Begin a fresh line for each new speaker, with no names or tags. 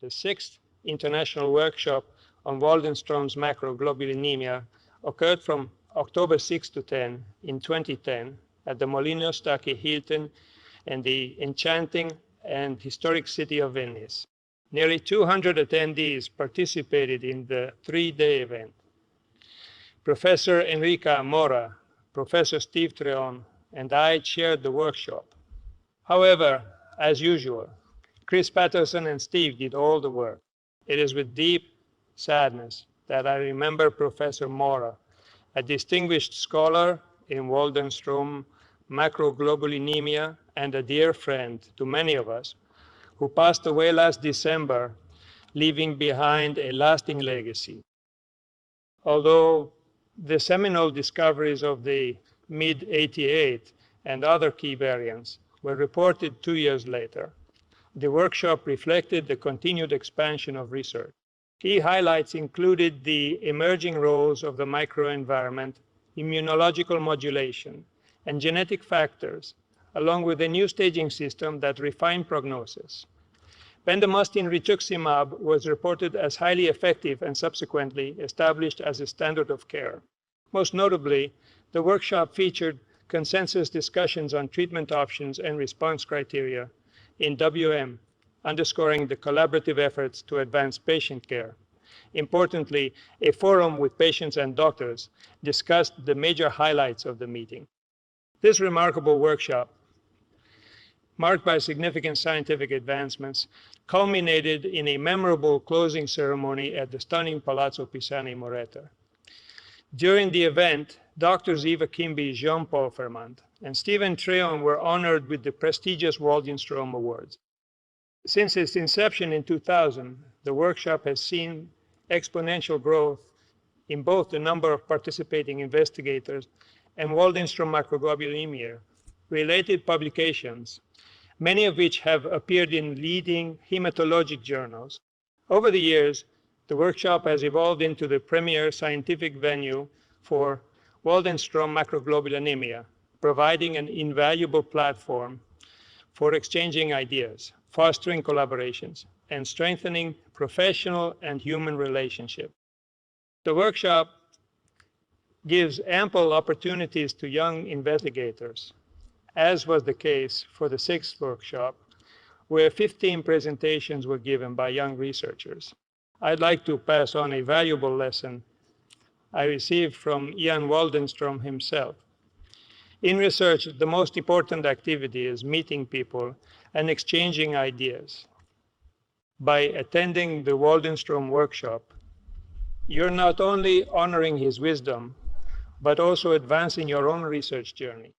The 6th International Workshop on Waldenstrom's macroglobulinemia occurred from October 6 to 10 in 2010 at the Molino Stacchi Hilton in the enchanting and historic city of Venice. Nearly 200 attendees participated in the 3-day event. Professor Enrica Mora, Professor Steve Treon, and I chaired the workshop. However, as usual, Chris Patterson and Steve did all the work. It is with deep sadness that I remember Professor Mora, a distinguished scholar in Waldenstrom macroglobulinemia and a dear friend to many of us, who passed away last December, leaving behind a lasting legacy. Although the seminal discoveries of the mid-88 and other key variants were reported 2 years later, the workshop reflected the continued expansion of research. Key highlights included the emerging roles of the microenvironment, immunological modulation, and genetic factors, along with a new staging system that refined prognosis. Bendamustine rituximab was reported as highly effective and subsequently established as a standard of care. Most notably, the workshop featured consensus discussions on treatment options and response criteria in WM, underscoring the collaborative efforts to advance patient care. Importantly, a forum with patients and doctors discussed the major highlights of the meeting. This remarkable workshop, marked by significant scientific advancements, culminated in a memorable closing ceremony at the stunning Palazzo Pisani Moretta. During the event, Drs. Eva Kimby, Jean-Paul Fermant, and Stephen Treon were honored with the prestigious Waldenstrom Awards. Since its inception in 2000, the workshop has seen exponential growth in both the number of participating investigators and Waldenstrom macroglobulinemia related publications, many of which have appeared in leading hematologic journals. Over the years, the workshop has evolved into the premier scientific venue for Waldenstrom macroglobulinemia, providing an invaluable platform for exchanging ideas, fostering collaborations, and strengthening professional and human relationships. The workshop gives ample opportunities to young investigators, as was the case for the 6th workshop, where 15 presentations were given by young researchers. I'd like to pass on a valuable lesson I received from Ian Waldenstrom himself. In research, the most important activity is meeting people and exchanging ideas. By attending the Waldenstrom workshop, you're not only honoring his wisdom, but also advancing your own research journey.